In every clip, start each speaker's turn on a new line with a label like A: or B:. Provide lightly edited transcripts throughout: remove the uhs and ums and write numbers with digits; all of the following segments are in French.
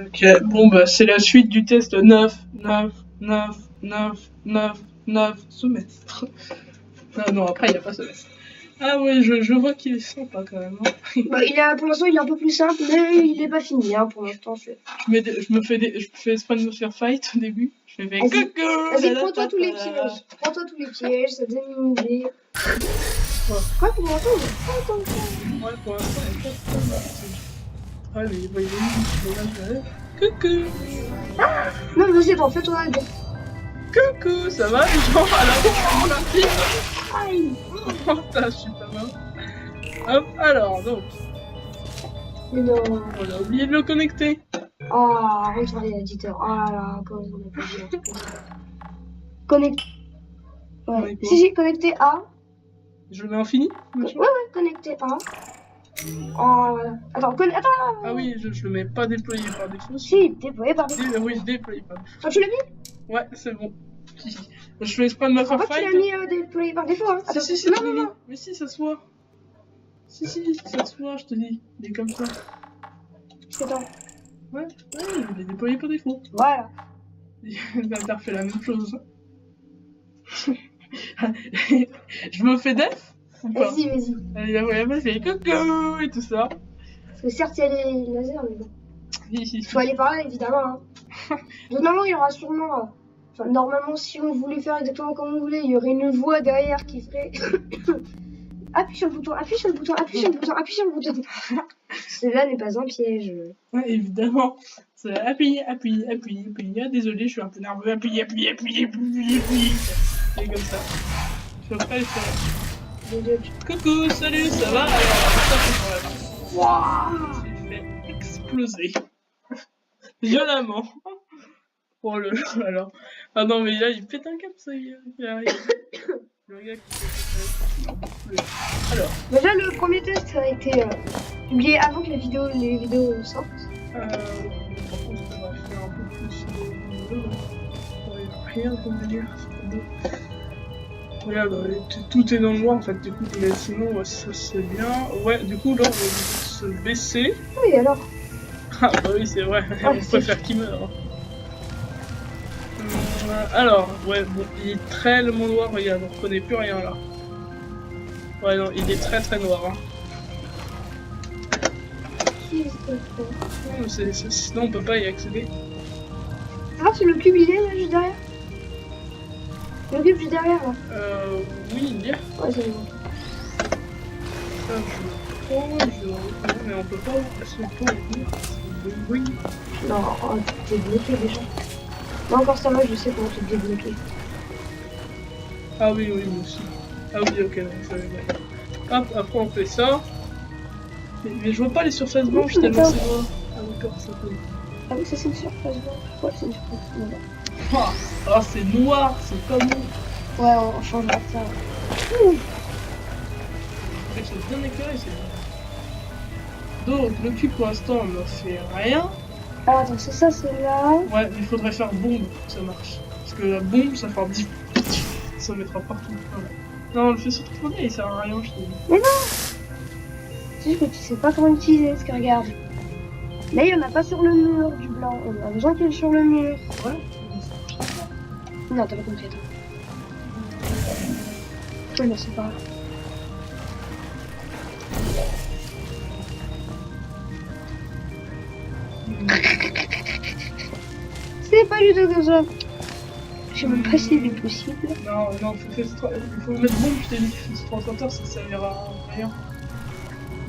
A: Ok, bon bah c'est la suite du test 9, 9, 9, 9, 9, 9 semestres. Ah non, après il n'y a pas semestre. Ah ouais, je vois qu'il est sympa quand même. Hein.
B: Bah, pour l'instant il est un peu plus simple, mais il n'est pas fini hein, pour l'instant.
A: Je fais exprès de me faire fight au début. Je fais coucou.
B: Vas-y, prends-toi tous les pièges. Prends-toi tous les pièges, ça donne une idée. Quoi pour l'instant, il n'y a pas tant que ça.
A: Ouais, pour l'instant, il n'y a pas de temps. Ah, mais il est où? Coucou.
B: Ah non, vas-y, attends, fais-toi un gars.
A: Coucou, ça va les gens? Alors, la fille. Aïe. Oh, je suis pas mal. Hop, alors, donc.
B: Mais non.
A: On a oublié de le connecter.
B: Ah, regarde l'éditeur. Ah là là, comment on a pas dit. Connecté. Ouais. Si, connecté à.
A: Je le mets en fini?
B: Ouais, connecté à. Oh, voilà. Attends.
A: Ah oui, je le mets pas déployé par défaut.
B: Si, déployé par défaut.
A: Oui, déployé par défaut.
B: Ah, tu l'as mis?
A: Ouais, c'est bon. Je fais exprès de me faire fight.
B: Tu l'as mis déployé par défaut, hein.
A: Attends, si, non. Mais si, ça se voit. Si, ça se voit, je te dis. Il est comme ça.
B: Attends.
A: Ouais, il est déployé par défaut.
B: Voilà.
A: T'as refait la même chose. Je me fais def?
B: Vas-y.
A: Allez, je fais coucou et tout ça.
B: Parce que certes, il y a les lasers, mais bon. Il faut aller par là, évidemment. Hein. Normalement, il y aura sûrement. Enfin, normalement, si on voulait faire exactement comme on voulait, il y aurait une voix derrière qui ferait. Appuie sur le bouton. Cela n'est pas un piège.
A: Ouais, évidemment. C'est appuyer. Ah, désolé, je suis un peu nerveux. Appuyer. Et comme ça. Je fais le faire. Coucou, salut, ça va? Alors, ça fait waouh! J'ai fait exploser. Violemment. Oh le alors. Ah non, mais là, il pète un cap, ça il arrive. Le gars qui fait alors.
B: Déjà, le premier test a été publié avant que les vidéos sortent.
A: Par contre, on va faire un peu plus de vidéos. Rien pour me dire. Regarde, tout est dans le noir en fait. Du coup, mais sinon, ça c'est bien. Ouais, du coup, là, on va se baisser.
B: Oui, alors.
A: Ah, bah oui, c'est vrai. On préfère qu'il meure. Alors, ouais, bon, il est tellement noir, regarde, on reconnaît plus rien là. Ouais, non, il est très noir. Hein. Non, sinon on peut pas y accéder.
B: Ah, c'est le cube, il est là, juste derrière. Le cube juste derrière là.
A: Oui, il y a.
B: Ouais, c'est bon.
A: Mais on peut pas passer le temps et dire. Oui.
B: Non, t'es bloqué déjà. Moi encore ça va, je sais comment te débloquer.
A: Ah oui, moi aussi. Ah oui, ok, donc ça va bien. Hop, après on fait ça. Mais je vois pas les surfaces blanches tellement c'est noir. Ah d'accord, ça peut.
B: Ah oui, ça c'est une surface blanche. Ouais, c'est une surface blanche.
A: Ah, c'est noir, c'est pas bon.
B: Ouais, on changera ça.
A: C'est bien éclairé, c'est bien. Donc, le cube pour l'instant on ne fait rien.
B: Ah, attends, c'est ça, c'est là.
A: Ouais, il faudrait faire bombe pour que ça marche. Parce que la bombe, ça fera ça mettra partout. Voilà. Non, le faisceau trop bien, il sert à rien, je te dis.
B: Mais non! C'est juste que tu sais pas comment utiliser, parce que regarde. Là, il y en a pas sur le mur du blanc. On a besoin qu'il y ait sur le mur.
A: Ouais.
B: Non, t'as pas compris, attends. Oui, non, c'est pas grave. C'est pas du tout comme ça. Je sais même pas si c'est possible.
A: Non, il faut mettre bombe, je t'ai dit. Ce transporteur, ça servira à rien.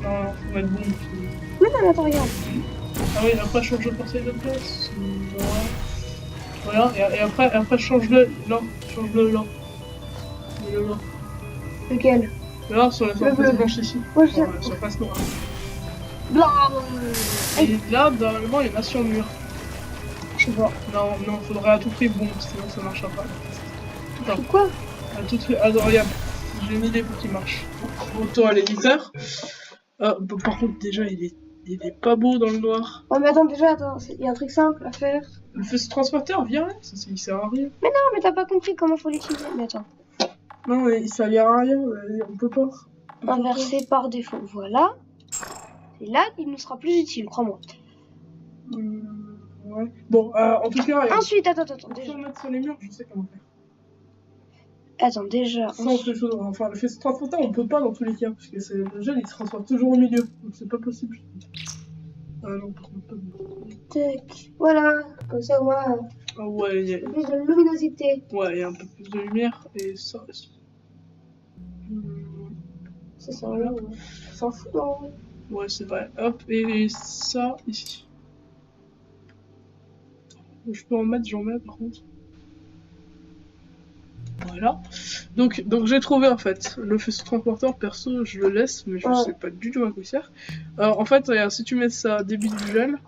A: Non, faut mettre bombe, je t'ai dit.
B: Oui, non, attends, regarde.
A: Ah oui, après change le portail de place. Voilà, et après change-le là. Change-le là. Mets-le là.
B: Lequel?
A: Là, sur la surface blanche ici.
B: Ouais, je sais.
A: Sur la surface noire.
B: Blanc.
A: Et là, normalement, il y en a sur le mur.
B: Je sais pas.
A: Non, faudrait à tout prix bombe, sinon ça marchera pas. Non.
B: Pourquoi?
A: À tout prix. Ah, regarde, j'ai une idée pour qu'il marche. Auto à l'éditeur. Bah, par contre, déjà, il est pas beau dans le noir.
B: Oh, mais attends, il y a un truc simple à faire.
A: Le faisceau transporteur, viens, il sert à rien.
B: Mais non, mais t'as pas compris comment faut l'utiliser. Mais attends.
A: Non, mais ça sert à rien, on peut pas.
B: Inverser par défaut, voilà. Et là, il nous sera plus utile, crois-moi.
A: Ouais. Bon, en tout cas...
B: Ensuite, attends,
A: Pour
B: déjà.
A: se mettre sur les murs, je sais comment faire.
B: Attends, déjà.
A: Sans faisceau, enfin, le faisceau transporteur, on peut pas dans tous les cas, parce que le gel, il se transforme toujours au milieu. Donc c'est pas possible. Ah non, par contre, pas de...
B: Tac. Voilà. Comme ça, au moins,
A: Ah ouais, il y a...
B: plus de luminosité.
A: Ouais, il y a un peu plus de lumière, et ça...
B: Ça, c'est rien. On s'en fout, non?
A: Ouais, c'est vrai. Hop, et ça, ici. Je peux en mettre, j'en mets, par contre. Voilà. Donc j'ai trouvé en fait le faisceau transporteur. Perso, je le laisse, mais je sais pas du tout à quoi il sert. En fait, regarde, si tu mets ça débit du gel,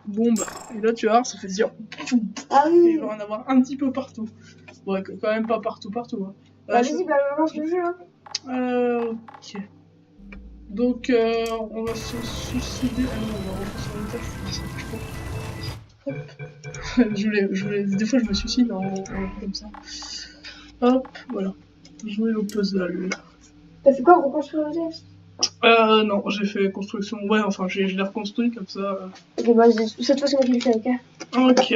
A: bombe, et là tu vas voir, ça fait dire.
B: Ah oui.
A: Il va en avoir un petit peu partout. Ouais, quand même pas partout. Hein.
B: Vas-y, bah lance le jeu. Hein.
A: Ok. Donc on va se suicider. Ah non, on va refaire sur le test. Je voulais, des fois je me suicide en comme ça. Hop, voilà. Jouer au puzzle.
B: T'as fait quoi, reconstruire le test?
A: Non, j'ai fait construction. Ouais, enfin, je l'ai reconstruit comme ça.
B: Ok, bah, cette fois, c'est moi qui le fais, ok?
A: Ok.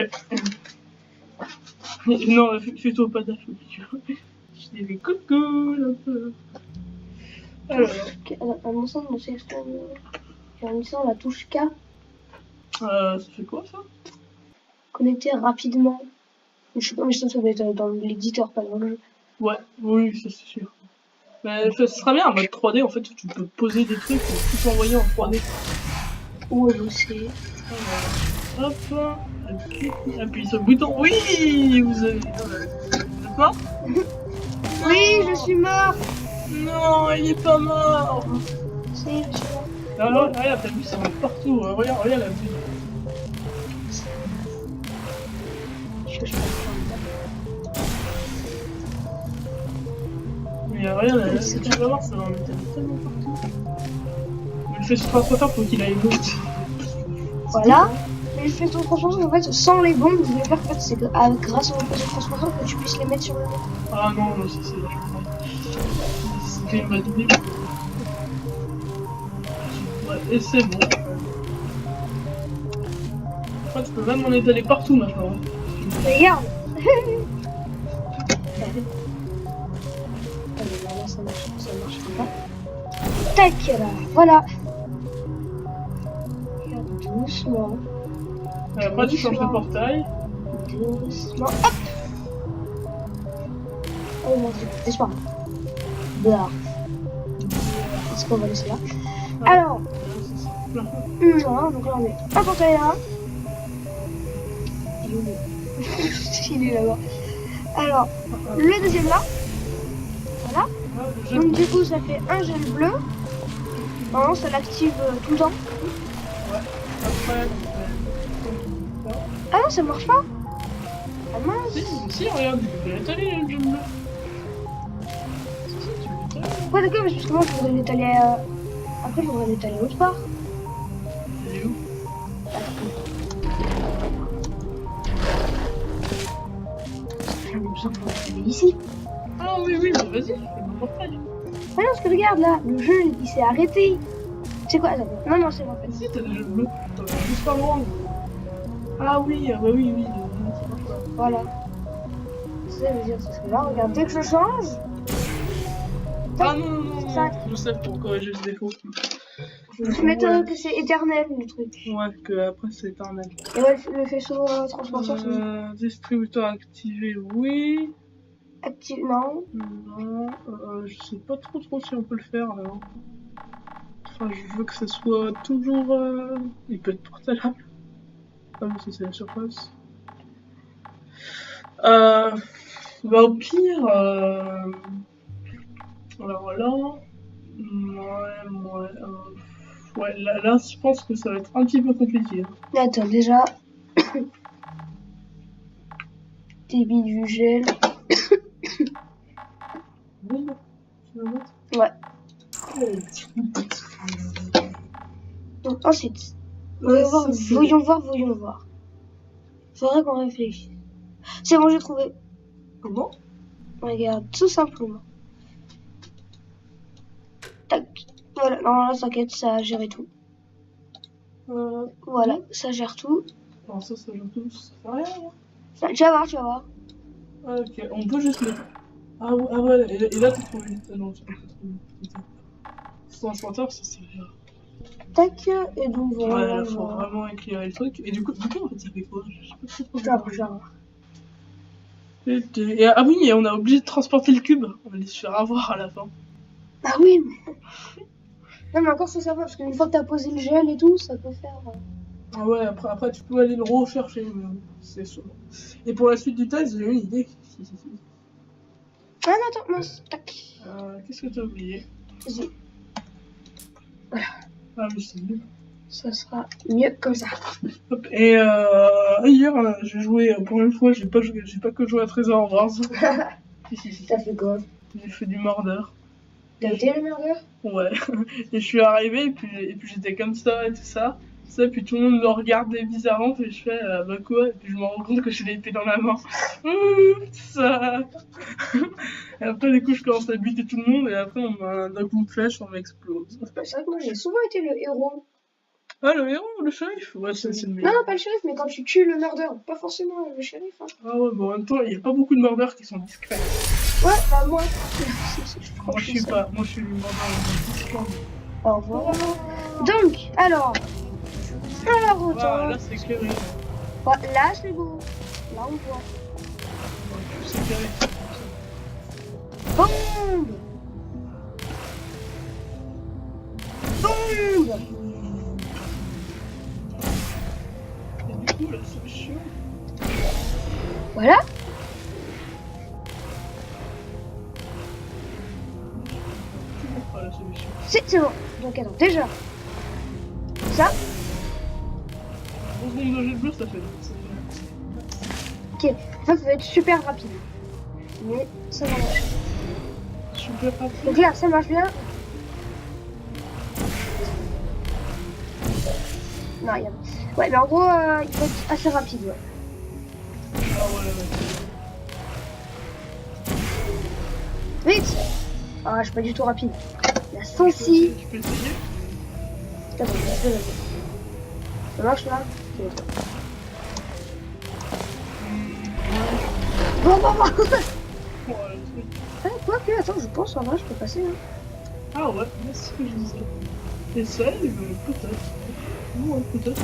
A: Non, fais-toi pas d'affaires. Je dis les coucou, un peu. Alors.
B: Ok, à mon sens, c'est en utilisant la touche K.
A: Ça fait quoi ça?
B: Connecter rapidement. Je sais pas, mais ça doit être dans l'éditeur, pas dans le jeu.
A: Ouais, oui, ça c'est sûr. Mais ce sera bien en mode 3D, en fait, tu peux poser des trucs et tout envoyer en 3D.
B: Ouais, je sais.
A: Alors, hop, appuie sur le bouton. Oui, vous avez... Vous êtes mort?
B: Oui, je suis mort.
A: Non, il est pas mort.
B: Si, je suis mort.
A: Non, regarde, t'as vu, ça va partout. Regarde la vue.
B: Je peux
A: Mais regarde, tu vas voir, ça va en mettre tellement partout. Mais le faisceau transporteur, faut qu'il aille vite.
B: Voilà. Mais le faisceau transporteur, en fait, sans les bombes, je vais faire, en fait, c'est grâce au faisceau transporteur que tu puisses les mettre sur le mur.
A: Ah non, ça c'est vachement bien. C'était une bonne idée. Ouais, et c'est bon. Après, tu peux même en étaler partout maintenant.
B: Regarde. Ça marche pas. Tac, là, voilà. Regarde, doucement.
A: Et après, tu changes de portail.
B: Doucement, hop. Oh mon dieu, laisse-moi. Là. Est-ce qu'on va laisser là? Alors, non, donc là on met un portail là. Il est là-bas. Alors, le deuxième là. Voilà. Donc du coup ça fait un gel bleu. Normalement ça l'active tout le temps.
A: Après,
B: Ah non, ça marche pas. Ah mince.
A: si, regarde, tu peux l'étaler le gel bleu. Si, tu peux l'étaler.
B: Ouais d'accord, mais parce que moi je voudrais l'étaler. Après je voudrais l'étaler autre part.
A: Il est où?
B: J'en ai besoin pour l'étaler ici.
A: Ah oui, bah vas-y, fais mon portail.
B: Ah non, parce que regarde là, le jeu il s'est arrêté. C'est quoi? Attends. Non, c'est bon.
A: Si, t'as des jeux bleus. Juste pas loin. Ah oui, bah oui.
B: Voilà. Ça veut dire, c'est que là, regarde, dès que je change.
A: Ah non.
B: Ça.
A: Je sais pour corriger ce défaut.
B: Je m'étonne que c'est éternel le truc.
A: Ouais, que après c'est éternel.
B: Et ouais, le faisceau transporteur, c'est
A: Distributeur activé, oui.
B: actif. Non.
A: Non, je sais pas trop si on peut le faire là. Enfin, je veux que ça soit toujours. Il peut être portable. Ah, mais ça c'est la surface. Bah au pire. Alors là. Ouais, là, je pense que ça va être un petit peu compliqué.
B: Attends, déjà. Débit du gel.
A: Bon, tu veux mettre?
B: Ouais. Donc ensuite. Voyons voir. Faudrait qu'on réfléchisse. C'est bon, j'ai trouvé.
A: Comment?
B: Regarde, tout simplement. Tac. Voilà, non, là, t'inquiète, ça a géré tout. Voilà, ça gère tout.
A: Alors ça gère tout, ça fait rien.
B: Tu vas voir, tu vas voir.
A: Ah, ok, on peut juste mettre... Ah ouais, et là t'as trouvé... Ah non, tu peux pas trouver. C'est transporteur, ça c'est bien.
B: Tac, et donc voilà.
A: Ouais, là faut vraiment éclairer le truc. Et du coup en fait ça fait quoi? Je sais pas trop.
B: Tu vas voir.
A: Et, ah oui, et on a obligé de transporter le cube. On allait se faire avoir à la fin.
B: Ah oui, mais... Non, mais encore ça va, parce qu'une fois que t'as posé le gel et tout, ça peut faire...
A: Ah ouais, après tu peux aller le rechercher, c'est sûr. Et pour la suite du test, j'ai une idée.
B: Ah non, attends, mince, tac.
A: Qu'est-ce que t'as oublié?
B: Vas-y. Voilà.
A: Ah mais c'est mieux.
B: Ça sera mieux comme ça.
A: Hop. Et hier, j'ai joué, pour une fois, j'ai pas que joué à Trésor Wars.
B: T'as fait quoi?
A: J'ai fait du mordeur.
B: T'as été le murder?
A: Ouais. Et je suis arrivé, et puis j'étais comme ça et tout ça. Ça, puis tout le monde me regardait bizarrement, puis je fais bah quoi? Et puis je me rends compte que j'ai l'épée dans la main. Ça. Et après, du coup, je commence à buter tout le monde, et après, d'un coup de flèche, on m'explose.
B: C'est vrai que moi j'ai souvent été le héros.
A: Ah, le héros, le shérif? Ouais, c'est le meilleur.
B: Non, pas le shérif, mais quand tu tues le murder, pas forcément le shérif. Hein.
A: Ah ouais, bon, en même temps, il n'y a pas beaucoup de mordeurs qui sont discrets.
B: Ouais, bah moi.
A: Moi, je suis pas. Moi, je suis le mordeur.
B: Au revoir. Donc, alors. Alors,
A: Ah, là, c'est éclairé.
B: Ouais, là, c'est beau. Là, on voit.
A: C'est éclairé.
B: Bombe. Bombe.
A: Et du coup, la solution.
B: Voilà.
A: Toujours pas la solution.
B: C'est bon. Donc, attends, déjà. Ça.
A: 11 secondes de jet de bleu, ça fait.
B: Ok. Ça va être super rapide. Mais ça va marcher.
A: Super rapide.
B: Donc là, ça marche bien. Non, il y a... Ouais, mais en gros, il faut être assez rapide. Ouais.
A: Ah ouais.
B: Vite. Ah, je suis pas du tout rapide. La 106.
A: Tu peux essayer?
B: Attends, je vais ça marche là? Bon, bon, bon. Quoi que, attends, je pense en vrai, je peux passer. Hein.
A: Ah ouais, c'est ce que je disais. Essaye, peut-être. Ouais, peut-être.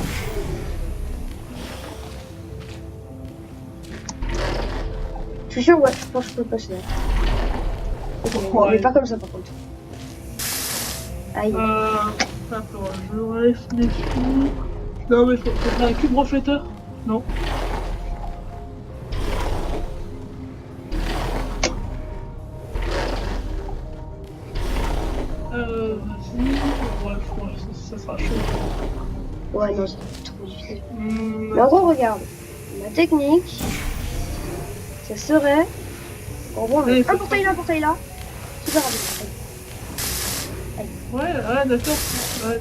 B: Je suis sûr, ouais, je pense que je peux passer. Ok, ouais. Mais pas comme ça par contre. Aïe.
A: Attends, je réfléchis. Non, mais faut faire un cube refléteur. Non. Vas-y. Ouais, ça sera chaud.
B: Ouais, non, c'est trop difficile. Mais en gros, regarde. Ma technique, ça serait. En gros, un portail là. Super rapide.
A: Ouais, d'accord. Ouais,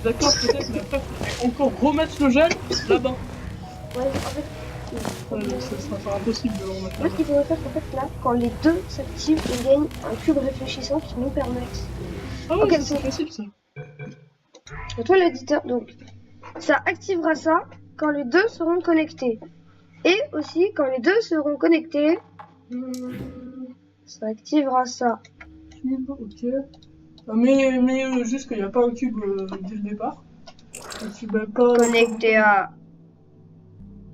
A: d'accord, peut-être, mais après, faut encore remettre le gel là-bas.
B: Ouais, en fait.
A: Ouais, ça sera impossible de le remettre.
B: En fait, ce qu'il faudrait faire, c'est qu'en fait, là, quand les deux s'activent, on gagne un cube réfléchissant qui nous permet.
A: Ah ouais,
B: okay,
A: c'est facile ça.
B: Et toi, l'éditeur, donc, ça activera ça quand les deux seront connectés. Et aussi, quand les deux seront connectés, ça activera ça.
A: Cube, ok. Ah, mais juste qu'il n'y a pas un cube dès le départ. Tu mets pas
B: Connecté à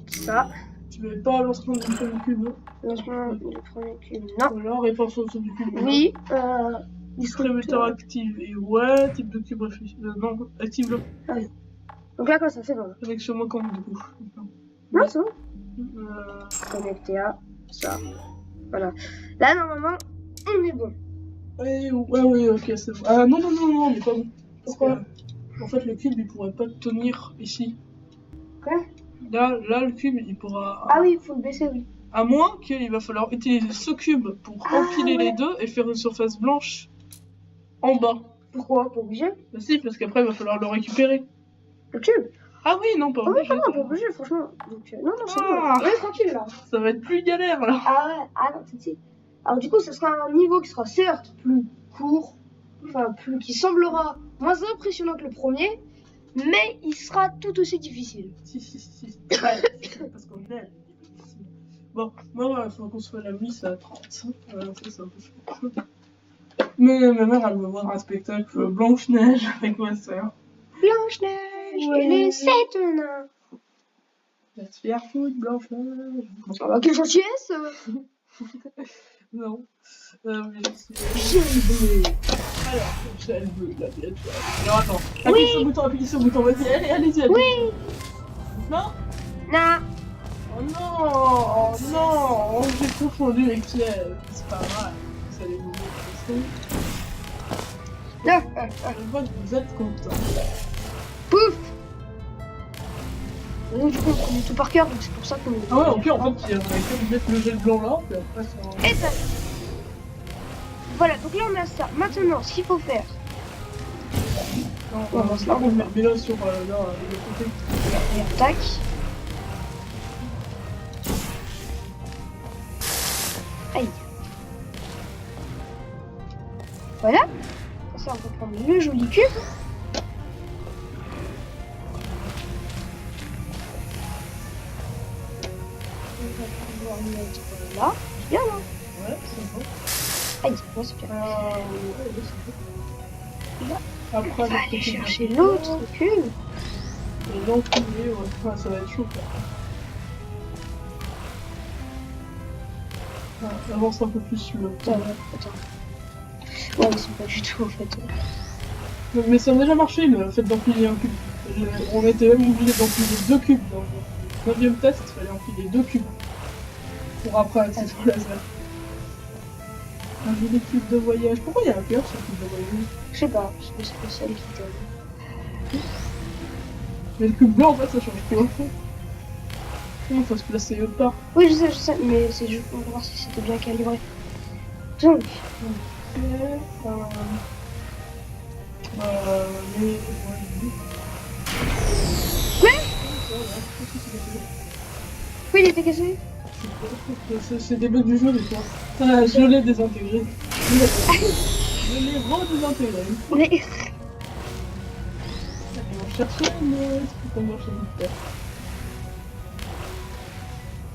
B: ça.
A: Tu mets pas lancement du premier cube.
B: Lancement du premier cube, non.
A: Ou alors réponse au du cube.
B: Oui,
A: distributeur active. Et ouais, type de cube réfléchi. Non, active-le.
B: Ah oui. Donc là, quoi, ça fait bon.
A: Connexion manquante du coup.
B: Non, c'est bon. Connecté à ça. Voilà. Là, normalement, on est bon.
A: Ouais, ok, c'est bon. Ah non, on est pas bon.
B: Pourquoi?
A: En fait, le cube, il pourrait pas tenir ici.
B: Quoi?
A: Là, le cube, il pourra...
B: Ah oui, il faut le baisser, oui.
A: À moins qu'il va falloir utiliser ce cube pour empiler les deux et faire une surface blanche en bas.
B: Pourquoi? Pas obligé?
A: Bah si, parce qu'après, il va falloir le récupérer.
B: Le cube?
A: Ah oui, non, pas obligé.
B: Oui, pas obligé, franchement. Donc, non, c'est bon. Oui, tranquille, là.
A: Ça va être plus galère, là.
B: Ah ouais, non, c'est... Alors du coup, ce sera un niveau qui sera certes plus court, enfin, qui semblera moins impressionnant que le premier, mais il sera tout aussi difficile.
A: Si. Ouais, parce qu'on est. Bon, moi, il faut qu'on se fasse la mise à 30. Voilà, ça, c'est un peu chaud. Mais ma mère, elle veut voir un spectacle Blanche-Neige avec ma soeur.
B: Blanche-Neige
A: Ouais.
B: et les 7 nains.
A: La se faire foutre, Blanche-Neige.
B: Ah bah, quelle gentillesse.
A: Non. Mais
B: J'ai bleu.
A: alors, elle veut la bien. Alors attends, appuie sur le bouton, vas-y, allez-y.
B: Oui.
A: Non.
B: Non.
A: Oh non, oh non, j'ai confondu avec Pierre. C'est pas grave, vous allez vous dire je vois que vous êtes content.
B: Pouf. Donc du coup on connaît tout par cœur, donc c'est pour ça qu'on...
A: Ah ouais, ok, en fait, il y a que mettre le gel blanc là, puis après ça...
B: Et ça. Voilà, donc là on a ça. Maintenant, ce qu'il faut faire...
A: Non, on met là sur là, le côté.
B: Et tac. Aïe. Voilà. Comme ça, on peut prendre le joli cube. On va pouvoir le mettre là. C'est bien, là.
A: Ouais, c'est bon.
B: Aïe, ouais, c'est bien.
A: Ouais, c'est bon.
B: Là.
A: Après,
B: On va aller chercher l'autre cube.
A: Et l'enculé, ouais, ça va être chaud, quoi. Ouais, avance un peu plus sur le...
B: Attends. Ouais, mais c'est pas du tout, en fait.
A: Mais ça a déjà marché, le fait d'empiler un cube. On était même obligé d'empiler 2 cubes dans le 9e test, il fallait empiler 2 cubes. Pour après accéder au laser. Un joli cube de voyage. Pourquoi il y a un cœur sur le cube de voyage?
B: Je sais pas, parce que c'est le seul qui donne.
A: Mais le cube blanc, en fait, ça change quoi? Il faut se placer autre part.
B: Oui, je sais, mais c'est juste pour voir si c'était bien calibré. Donc,
A: mais...
B: Quoi? Oui, il était cassé.
A: C'est des bugs du jeu, des fois. Ah, je l'ai désintégré. Je l'ai redésintégré.
B: Mais...
A: Allez, on cherche une c'est comme marcher vite.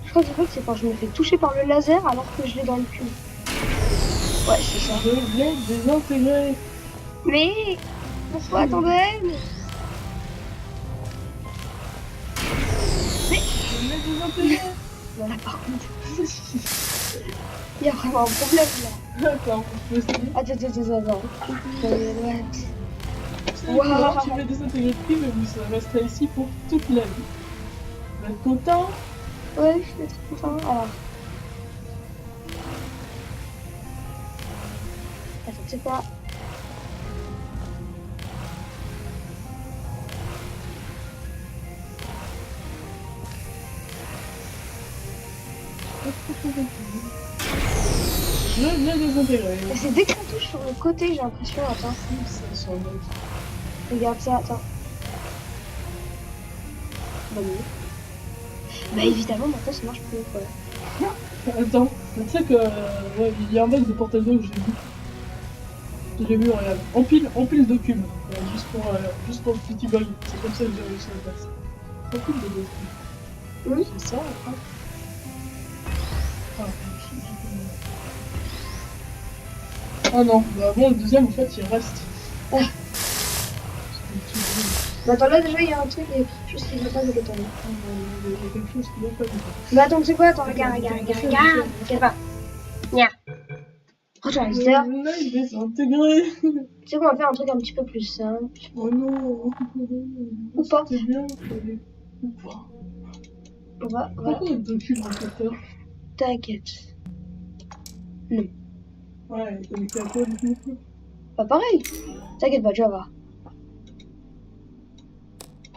B: Je crois que c'est quand je me fais toucher par le laser alors que je l'ai dans le cul. Ouais, c'est ça.
A: Je l'ai désintégré.
B: Mais... Pourquoi attendez? Mais...
A: Je l'ai désintégré.
B: Voilà, par contre... Il y a vraiment un problème là.
A: Attends, on peut essayer.
B: Attends.
A: Wow. Tu vas désintégrer le prix, mais vous resterez ici pour toute la vie. Vous êtes content?
B: Ouais, je suis trop content. Alors... Attends, c'est pas...
A: Je l'ai désintégré.
B: Mais c'est dès qu'on touche sur le côté, j'ai l'impression. Attends.
A: Ça sur le mec.
B: Regarde ça, attends. Bah oui. Bah évidemment, maintenant ça marche plus. Voilà.
A: Attends, tu sais que ouais, il y a un bug de Portal 2 que j'ai vu, regarde. Empile 2 cubes, juste pour le petit bug. C'est comme ça que j'ai réussi à le passer. Empile de 2 cubes.
B: Oui.
A: C'est ça après. Ah non, bah bon, le deuxième en fait il reste.
B: Ah. Bah attends, là déjà il y a un truc, il y a quelque chose qui va pas de l'étonner.
A: Il y a quelque chose qui va pas du tout.
B: Bah attends, c'est quoi? Attends, regarde. Regarde pas. Nya. Regarde, laser.
A: Là il est intégré.
B: Tu sais qu'on va faire un truc un petit peu plus simple.
A: Oh non.
B: Ou pas.
A: C'était bien, fallait. Ou pas.
B: On va.
A: Pourquoi il y a 2 cubes en fait?
B: T'inquiète. Non.
A: Ouais, il est connecté à quoi du coup?
B: Pas pareil. T'inquiète pas, tu vas voir.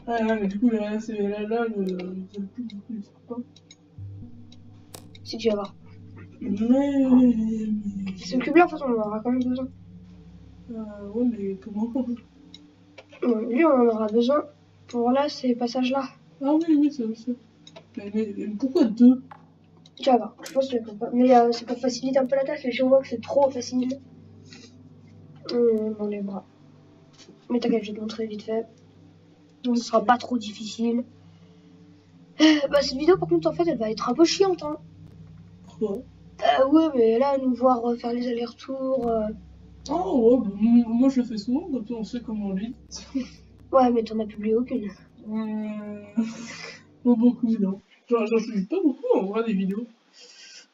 A: Ah ouais, mais du coup là, c'est là, le plus du coup, il sort pas.
B: Si tu vas voir.
A: Mais...
B: Ce cube là, en fait, on en aura quand même besoin.
A: Ouais, mais comment?
B: Lui, on en aura besoin pour là, ces passages-là.
A: Ah oui, c'est ça. Mais pourquoi 2?
B: Tu vas voir, je pense que je comprends pas. Mais c'est pour faciliter un peu la tâche, mais si on voit que c'est trop facile, on enlèvera. Mais t'inquiète, je vais te montrer vite fait. Donc ce sera pas trop difficile. Bah cette vidéo par contre en fait elle va être un peu chiante hein.
A: Pourquoi?
B: Ouais mais là nous voir faire les allers-retours.
A: Oh ouais, bah, moi je le fais souvent, comme ça on sait comment on lit.
B: Ouais mais t'en as publié aucune.
A: Pas beaucoup, non. J'en publie pas beaucoup en vrai des vidéos.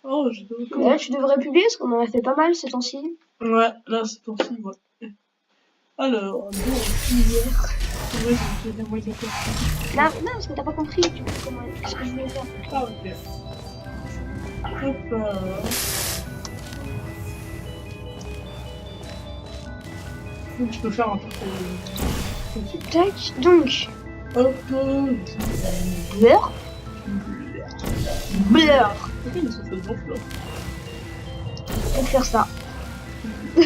A: Oh, je dois...
B: Mais là tu devrais publier parce qu'on en a fait pas mal ces temps-ci.
A: Ouais, là c'est pour-ci, ouais. Alors, bon, hier... C'est vrai, j'ai des moyens de faire.
B: Non, parce que t'as pas compris comment qu'est-ce que je voulais faire.
A: Ah ok. Hop donc je peux faire un peu.
B: Tac, donc.
A: Hop
B: Beurre. Beurre.
A: Pourquoi ils sont fait de là?
B: Pour faire ça.
A: Ça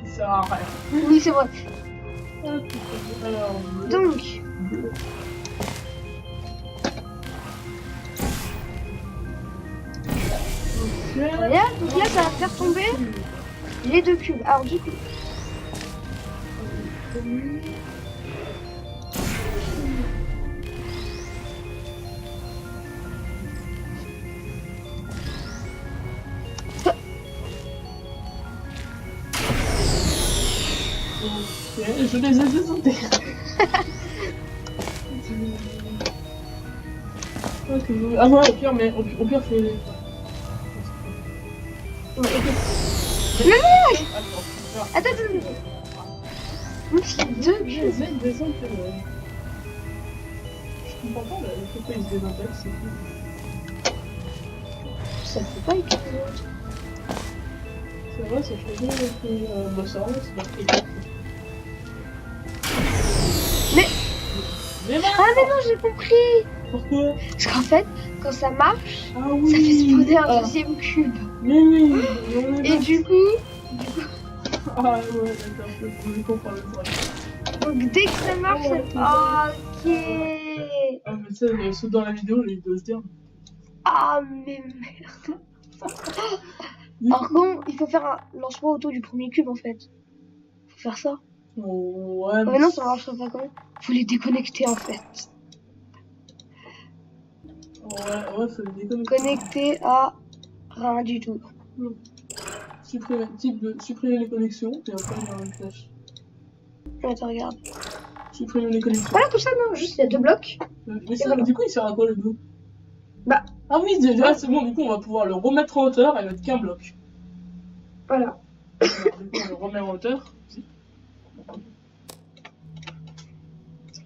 A: sert à rien.
B: Oui, c'est vrai.
A: Alors,
B: Donc. Regarde, donc là ça va faire tomber les 2 cubes. Alors du coup.
A: Ok, je les ai désintégrés. Ah ouais, au pire, mais au pire, faut les...
B: Attends. Donc c'est 2
A: Je
B: cubes.
A: les ai désintégrés. Je comprends pas pourquoi ils se désintègrent, c'est tout.
B: Ça fait pas écouter.
A: C'est vrai, ça fait bien que... bah ça va, c'est pas très
B: Mais mais non, j'ai compris.
A: Pourquoi?
B: Parce qu'en fait, quand ça marche,
A: Ah oui.
B: ça fait spawner un deuxième cube.
A: Mais oui,
B: Et du coup,
A: ah ouais, d'accord, je comprends le truc.
B: donc dès que ça marche, ça... Ok.
A: Ah mais tu sais, ceux dans la vidéo, ils doivent se dire...
B: Ah mais merde. Par contre, il faut faire un lancement auto du premier cube en fait. Faut faire ça.
A: Ouais,
B: Mais non, ça marchera pas quand même. Faut les déconnecter en fait.
A: Ouais, faut les déconnecter.
B: Connecter à rien du tout.
A: Supprimer les connexions, et après il y a une flèche.
B: Attends, regarde.
A: Supprimer les connexions.
B: Voilà, comme ça, non, juste il y a 2 blocs.
A: Mais ça,
B: voilà.
A: du coup, il sert à quoi le bloc?
B: Bah.
A: Ah oui, déjà, c'est bon, du coup, on va pouvoir le remettre en hauteur et mettre qu'un bloc.
B: Voilà.
A: Alors, du coup, on le remet en hauteur.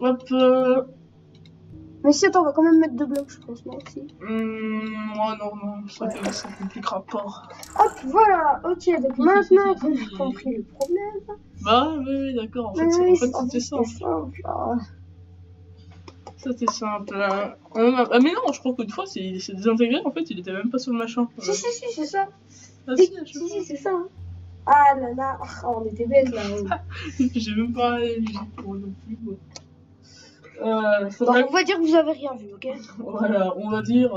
A: Hop.
B: Mais si, attends, on va quand même mettre 2 blocs, je pense, non aussi.
A: Ouais, non, ça compliquera pas.
B: Hop, voilà, ok, donc maintenant qu'on a compris le problème.
A: Bah, oui, d'accord, en fait, c'était simple. C'était simple. Ah, mais non, je crois qu'une fois, c'est désintégré, en fait, il était même pas sur le machin.
B: Si, c'est ça.
A: Ah,
B: si, c'est ça. Hein. Ah là là, on était bêtes là.
A: J'ai même pas pour non plus.
B: Bon, on va dire que vous avez rien vu, ok?
A: Voilà, on va dire,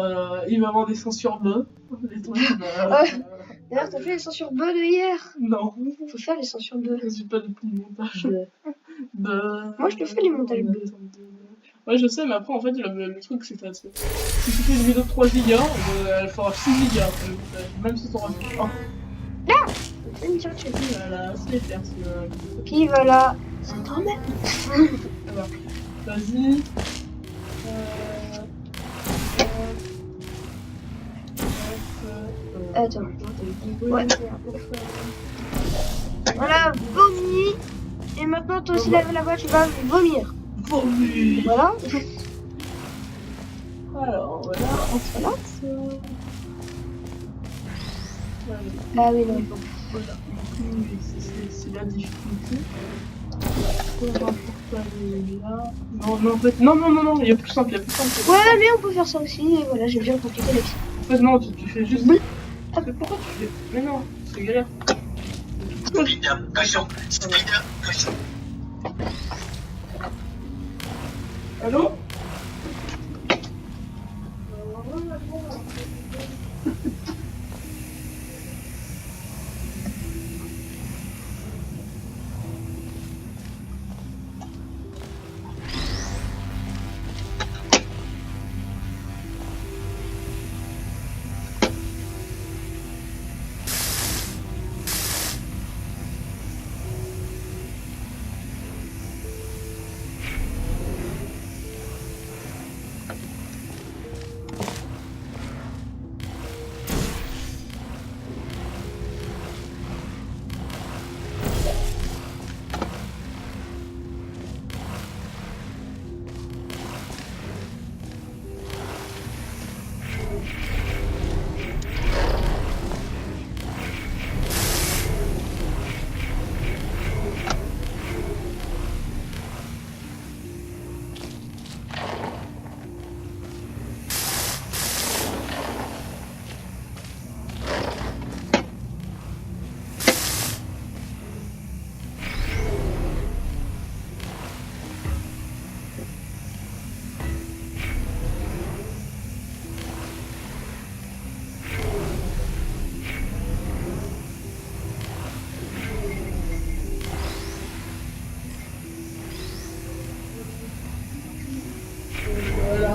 A: il va y avoir des censures bleues. Des trucs.
B: D'ailleurs, t'as fait les censures bleues de hier?
A: Non.
B: Faut faire les censures bleues.
A: Je suis pas du tout le montage.
B: Moi, je te fais les montages bleus.
A: Ouais, je sais, mais après, en fait, le truc, c'est que si tu fais une vidéo de 3 gigas, elle fera 6 gigas. Même si t'auras plus. Oh.
B: Là! C'est une cherche.
A: Voilà, c'est clair.
B: Puis voilà. C'est quand même.
A: Alors, vas-y.
B: Attends. Ouais. Voilà, vomi. Et maintenant, toi aussi, la voix, tu vas vomir.
A: Vomi.
B: Voilà.
A: Alors, voilà, on se relaxe.
B: Ah oui, non.
A: Voilà. C'est la difficulté. Là. Non, en fait, non, il y a plus simple,
B: Ouais, mais on peut faire ça aussi, et voilà, j'ai bien compliqué la vie.
A: En fait, non, tu fais juste... Ah, mais pourquoi tu fais... Mais non, c'est galère.
C: Cochon.
A: Allô?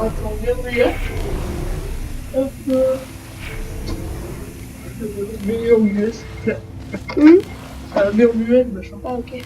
A: Alors attends, murmure. Hop. Murmure US.
B: Hum
A: Murmuel, machin.
B: Ah, ok.